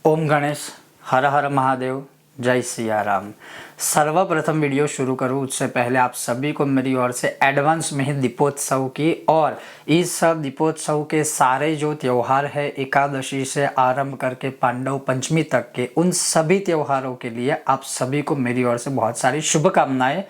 ओम गणेश, हर हर महादेव, जय सिया राम। सर्वप्रथम वीडियो शुरू करूँ उससे पहले आप सभी को मेरी ओर से एडवांस में ही दीपोत्सव की और इस दीपोत्सव के सारे जो त्यौहार है एकादशी से आरंभ करके पांडव पंचमी तक के उन सभी त्योहारों के लिए आप सभी को मेरी ओर से बहुत सारी शुभकामनाएं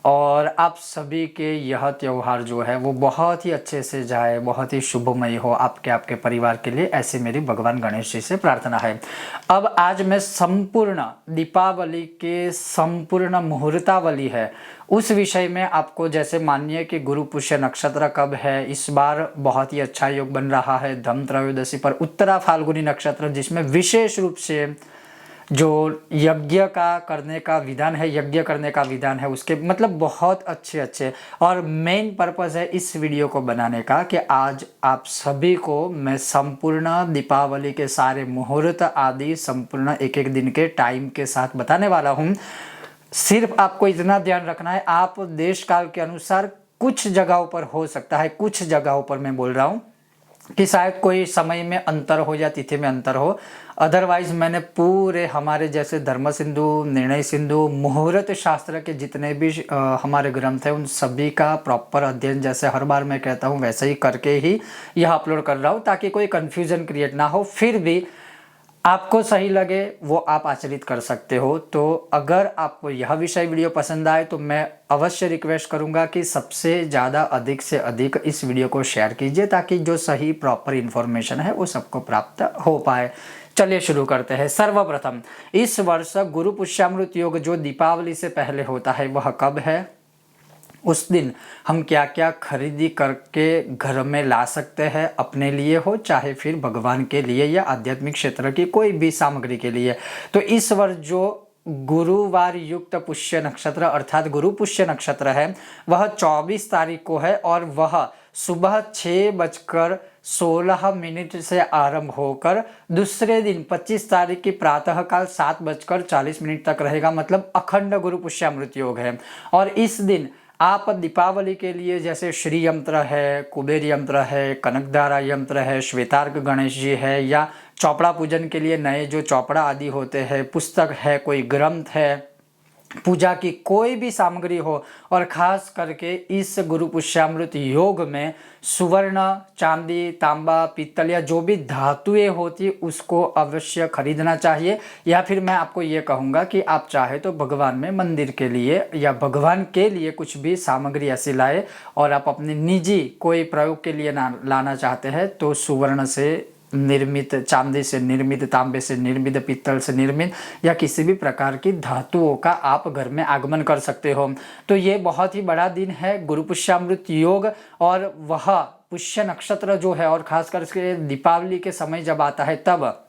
और आप सभी के यह त्यौहार जो है वो बहुत ही अच्छे से जाए, बहुत ही शुभमय हो आपके परिवार के लिए, ऐसे मेरी भगवान गणेश जी से प्रार्थना है। अब आज मैं संपूर्ण दीपावली के संपूर्ण मुहूर्तावली है उस विषय में आपको, जैसे मानिए कि गुरु पुष्य नक्षत्र कब है, इस बार बहुत ही अच्छा योग बन रहा है धन त्रयोदशी पर उत्तरा फाल्गुनी नक्षत्र, जिसमें विशेष रूप से जो यज्ञ का करने का विधान है, यज्ञ करने का विधान है, उसके मतलब बहुत अच्छे और मेन पर्पस है इस वीडियो को बनाने का कि आज आप सभी को मैं संपूर्ण दीपावली के सारे मुहूर्त आदि संपूर्ण एक एक दिन के टाइम के साथ बताने वाला हूँ। सिर्फ आपको इतना ध्यान रखना है, आप देश काल के अनुसार कुछ जगहों पर हो सकता है, कुछ जगहों पर मैं बोल रहा हूँ कि शायद कोई समय में अंतर हो या तिथि में अंतर हो, अदरवाइज मैंने पूरे हमारे जैसे धर्म सिंधु, निर्णय सिंधु, मुहूर्त शास्त्र के जितने भी हमारे ग्रंथ हैं उन सभी का प्रॉपर अध्ययन, जैसे हर बार मैं कहता हूँ वैसे ही करके ही यह अपलोड कर रहा हूँ ताकि कोई कन्फ्यूजन क्रिएट ना हो। फिर भी आपको सही लगे वो आप आचरित कर सकते हो। तो अगर आपको यह विषय वीडियो पसंद आए तो मैं अवश्य रिक्वेस्ट करूंगा कि सबसे ज़्यादा अधिक से अधिक इस वीडियो को शेयर कीजिए ताकि जो सही प्रॉपर इन्फॉर्मेशन है वो सबको प्राप्त हो पाए। चलिए शुरू करते हैं। सर्वप्रथम इस वर्ष गुरु पुष्यामृत योग जो दीपावली से पहले होता है वह कब है, उस दिन हम क्या क्या खरीदी करके घर में ला सकते हैं, अपने लिए हो चाहे फिर भगवान के लिए या आध्यात्मिक क्षेत्र की कोई भी सामग्री के लिए। तो इस वर्ष जो गुरुवार युक्त पुष्य नक्षत्र अर्थात गुरु पुष्य नक्षत्र है वह 24 तारीख को है और वह सुबह 6:16 से आरंभ होकर दूसरे दिन 25 तारीख की प्रातःकाल 7:40 तक रहेगा, मतलब अखंड गुरु पुष्यामृत योग है। और इस दिन आप दीपावली के लिए जैसे श्री यंत्र है, कुबेर यंत्र है, कनकधारा यंत्र है, श्वेतार्क गणेश जी है, या चौपड़ा पूजन के लिए नए जो चौपड़ा आदि होते हैं, पुस्तक है, कोई ग्रंथ है, पूजा की कोई भी सामग्री हो, और खास करके इस गुरु पुष्यामृत योग में सुवर्ण, चांदी, तांबा, पीतल या जो भी धातुएं होती उसको अवश्य खरीदना चाहिए। या फिर मैं आपको ये कहूँगा कि आप चाहे तो भगवान में मंदिर के लिए या भगवान के लिए कुछ भी सामग्री ऐसी लाए, और आप अपने निजी कोई प्रयोग के लिए ना लाना चाहते हैं तो सुवर्ण से निर्मित, चांदी से निर्मित, तांबे से निर्मित, पीतल से निर्मित या किसी भी प्रकार की धातुओं का आप घर में आगमन कर सकते हो। तो ये बहुत ही बड़ा दिन है गुरु पुष्यामृत योग, और वह पुष्य नक्षत्र जो है और खास करके दीपावली के समय जब आता है तब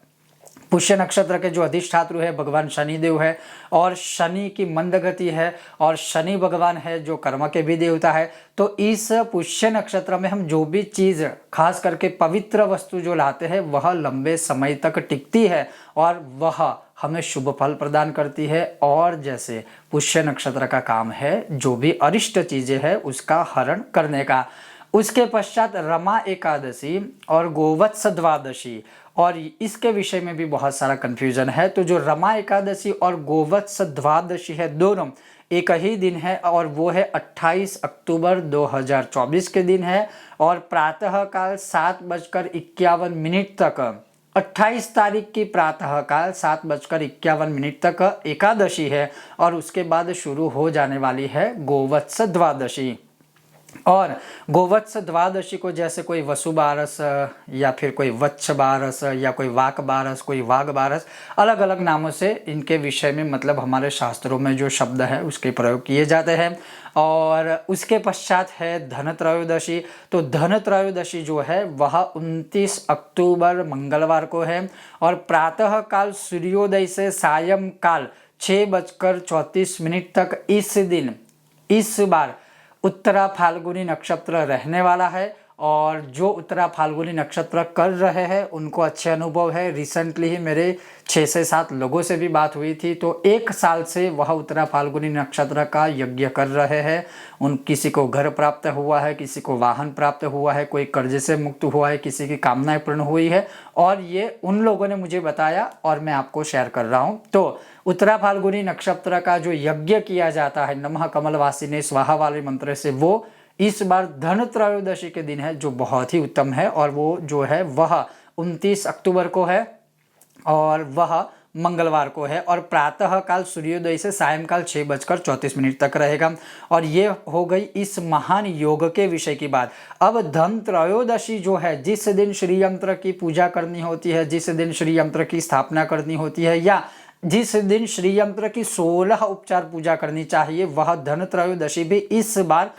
पुष्य नक्षत्र के जो अधिष्ठात्रु है भगवान शनिदेव है, और शनि की मंद गति है, और शनि भगवान है जो कर्म के भी देवता है। तो इस पुष्य नक्षत्र में हम जो भी चीज़ खास करके पवित्र वस्तु जो लाते हैं वह लंबे समय तक टिकती है और वह हमें शुभ फल प्रदान करती है। और जैसे पुष्य नक्षत्र का काम है जो भी अरिष्ट चीज़ें हैं उसका हरण करने का। उसके पश्चात रमा एकादशी और गोवत्स द्वादशी, और इसके विषय में भी बहुत सारा कन्फ्यूजन है। तो जो रमा एकादशी और गोवत्स द्वादशी है दोनों एक ही दिन है, और वो है 28 अक्टूबर 2024 के दिन है, और प्रातःकाल 7:51 तक 28 तारीख की प्रातःकाल 7:51 तक एकादशी है, और उसके बाद शुरू हो जाने वाली है गोवत्स द्वादशी। और गोवत्स द्वादशी को जैसे कोई वसु बारस या फिर कोई वत्स बारस या कोई वाक बारस, कोई वाघ बारस, अलग अलग नामों से इनके विषय में मतलब हमारे शास्त्रों में जो शब्द है उसके प्रयोग किए जाते हैं। और उसके पश्चात है धन त्रयोदशी। तो धन त्रयोदशी जो है वह 29 अक्टूबर मंगलवार को है, और प्रातःकाल सूर्योदय से सायंकाल 6:34 तक इस दिन इस बार उत्तरा फाल्गुनी नक्षत्र रहने वाला है, और जो उत्तरा फाल्गुनी नक्षत्र कर रहे हैं उनको अच्छे अनुभव है। रिसेंटली ही मेरे 6 से 7 लोगों से भी बात हुई थी, तो 1 साल से वह उत्तरा फाल्गुनी नक्षत्र का यज्ञ कर रहे हैं। किसी को घर प्राप्त हुआ है, किसी को वाहन प्राप्त हुआ है, कोई कर्जे से मुक्त हुआ है, किसी की कामनाएं पूर्ण हुई है, और ये उन लोगों ने मुझे बताया और मैं आपको शेयर कर रहा हूँ। तो उत्तरा फाल्गुनी नक्षत्र का जो यज्ञ किया जाता है नमः कमलवासिने स्वाहा वाले मंत्र से, वो इस बार धन त्रयोदशी के दिन है, जो बहुत ही उत्तम है, और वो जो है वह 29 अक्टूबर को है और वह मंगलवार को है, और प्रातः काल सूर्योदय से सायंकाल 6:34 तक रहेगा। और ये हो गई इस महान योग के विषय की बात। अब धन त्रयोदशी जो है, जिस दिन श्री यंत्र की पूजा करनी होती है, जिस दिन श्री यंत्र की स्थापना करनी होती है, या जिस दिन श्री यंत्र की 16 उपचार पूजा करनी चाहिए, वह धन त्रयोदशी भी इस बार,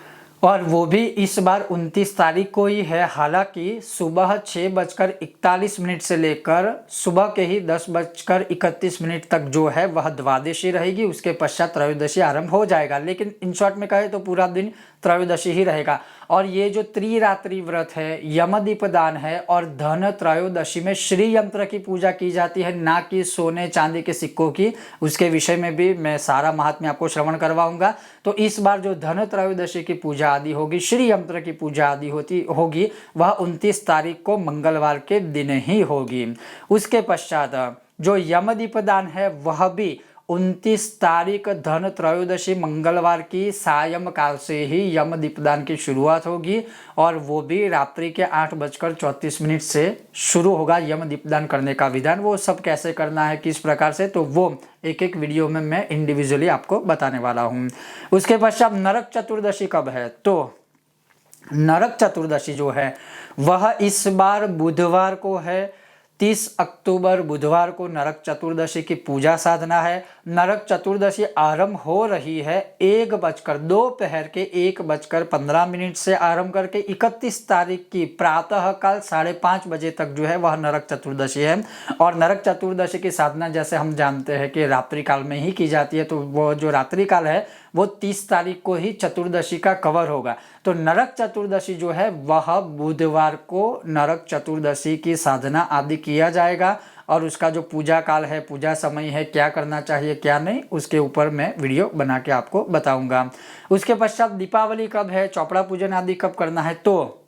और वो भी इस बार 29 तारीख को ही है। हालांकि सुबह 6:41 से लेकर सुबह के ही 10:31 तक जो है वह द्वादशी रहेगी, उसके पश्चात त्रयोदशी आरंभ हो जाएगा। लेकिन इन शॉर्ट में कहे तो पूरा दिन त्रयोदशी ही रहेगा। और ये जो त्रिरात्रि व्रत है, यमदीपदान है, और धन त्रयोदशी में श्री यंत्र की पूजा की जाती है, ना कि सोने चांदी के सिक्कों की। उसके विषय में भी मैं सारा महात्म्य आपको श्रवण करवाऊंगा। तो इस बार जो धन त्रयोदशी की पूजा आदि होगी, श्री यंत्र की पूजा आदि होगी, वह 29 तारीख को मंगलवार के दिन ही होगी। उसके पश्चात जो यमदीपदान है वह भी 29 तारीख धन त्रयोदशी मंगलवार की सायं काल से ही यम दीपदान की शुरुआत होगी, और वो भी रात्रि के 8:34 से शुरू होगा यम दीपदान करने का विधान। वो सब कैसे करना है, किस प्रकार से, तो वो एक एक वीडियो में मैं इंडिविजुअली आपको बताने वाला हूँ। उसके पश्चात नरक चतुर्दशी कब है, तो नरक चतुर्दशी जो है वह इस बार बुधवार को है। 30 अक्टूबर बुधवार को नरक चतुर्दशी की पूजा साधना है। नरक चतुर्दशी आरंभ हो रही है दोपहर के 1:15 से आरंभ करके 31 तारीख की प्रातः काल 5:30 बजे तक जो है वह नरक चतुर्दशी है। और नरक चतुर्दशी की साधना जैसे हम जानते हैं कि रात्रि काल में ही की जाती है, तो वो जो रात्रि काल है वो 30 तारीख को ही चतुर्दशी का कवर होगा। तो नरक चतुर्दशी जो है वह बुधवार को नरक चतुर्दशी की साधना आदि किया जाएगा, और उसका जो पूजा काल है, पूजा समय है, क्या करना चाहिए क्या नहीं, उसके ऊपर मैं वीडियो बना के आपको बताऊंगा। उसके पश्चात दीपावली कब है, चौपड़ा पूजन आदि कब करना है, तो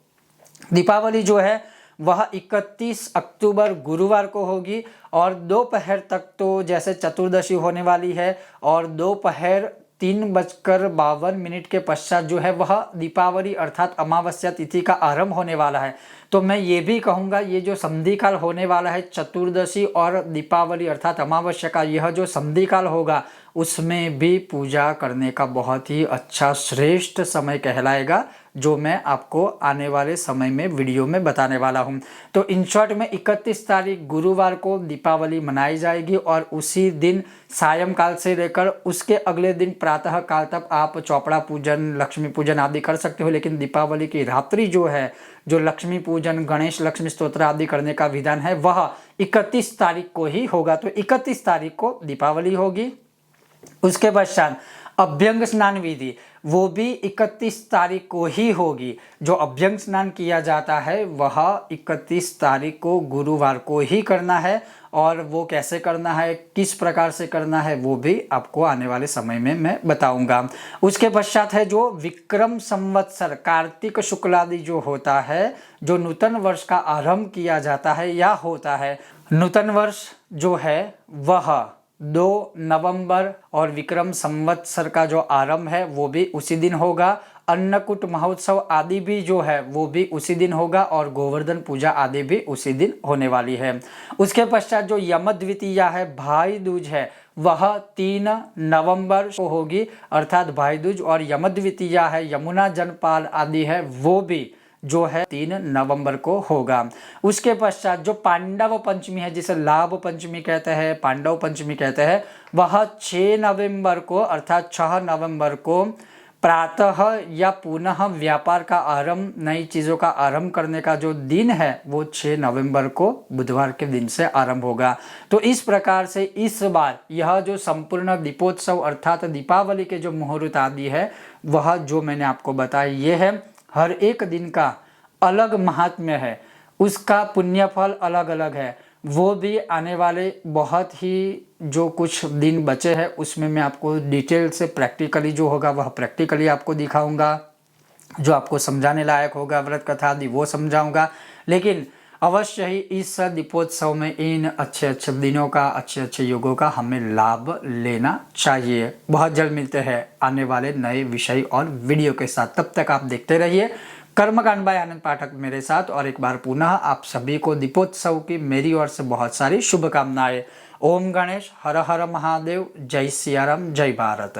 दीपावली जो है वह 31 अक्टूबर गुरुवार को होगी, और दोपहर तक तो जैसे चतुर्दशी होने वाली है, और दोपहर 3:52 के पश्चात जो है वह दीपावली अर्थात अमावस्या तिथि का आरंभ होने वाला है। तो मैं ये भी कहूँगा, ये जो संधि काल होने वाला है चतुर्दशी और दीपावली अर्थात अमावस्या का, यह जो संधि काल होगा उसमें भी पूजा करने का बहुत ही अच्छा श्रेष्ठ समय कहलाएगा, जो मैं आपको आने वाले समय में वीडियो में बताने वाला हूं। तो इन शॉर्ट में 31 तारीख गुरुवार को दीपावली मनाई जाएगी, और उसी दिन सायंकाल से लेकर उसके अगले दिन प्रातः काल तक आप चौपड़ा पूजन, लक्ष्मी पूजन आदि कर सकते हो। लेकिन दीपावली की रात्रि जो है, जो लक्ष्मी पूजन, गणेश लक्ष्मी स्तोत्र आदि करने का विधान है, वह 31 तारीख को ही होगा। तो 31 तारीख को दीपावली होगी। उसके पश्चात अभ्यंग स्नान विधि वो भी 31 तारीख को ही होगी। जो अभ्यंग स्नान किया जाता है वह 31 तारीख को गुरुवार को ही करना है, और वो कैसे करना है, किस प्रकार से करना है, वो भी आपको आने वाले समय में मैं बताऊंगा। उसके पश्चात है जो विक्रम संवत्सर कार्तिक शुक्लादि जो होता है, जो नूतन वर्ष का आरंभ किया जाता है या होता है। नूतन वर्ष जो है वह 2 नवंबर, और विक्रम संवत्सर का जो आरंभ है वो भी उसी दिन होगा। अन्नकूट महोत्सव आदि भी जो है वो भी उसी दिन होगा, और गोवर्धन पूजा आदि भी उसी दिन होने वाली है। उसके पश्चात जो यमद्वितीया है, भाई दूज है, वह 3 नवंबर को होगी अर्थात भाई दूज, और यमद्वितीया है, यमुना जनपाल आदि है, वो भी जो है 3 नवंबर को होगा। उसके पश्चात जो पांडव पंचमी है, जिसे लाभ पंचमी कहते हैं, पांडव पंचमी कहते हैं, वह 6 नवंबर को अर्थात 6 नवंबर को प्रातः या पुनः व्यापार का आरंभ, नई चीज़ों का आरंभ करने का जो दिन है वो 6 नवंबर को बुधवार के दिन से आरंभ होगा। तो इस प्रकार से इस बार यह जो संपूर्ण दीपोत्सव अर्थात दीपावली के जो मुहूर्त आदि है, वह जो मैंने आपको बताया ये है। हर एक दिन का अलग महात्म्य है, उसका पुण्य फल अलग अलग है। वो भी आने वाले बहुत ही जो कुछ दिन बचे हैं उसमें मैं आपको डिटेल से प्रैक्टिकली जो होगा वह प्रैक्टिकली आपको दिखाऊंगा, जो आपको समझाने लायक होगा व्रत कथा आदि वो समझाऊंगा। लेकिन अवश्य ही इस दीपोत्सव में इन अच्छे अच्छे दिनों का, अच्छे अच्छे योगों का हमें लाभ लेना चाहिए। बहुत जल्द मिलते हैं आने वाले नए विषय और वीडियो के साथ, तब तक आप देखते रहिए कर्मकांड बाय आनंद पाठक मेरे साथ। और एक बार पुनः आप सभी को दीपोत्सव की मेरी ओर से बहुत सारी शुभकामनाएं। ओम गणेश, हर हर महादेव, जय सियाराम, जय भारत।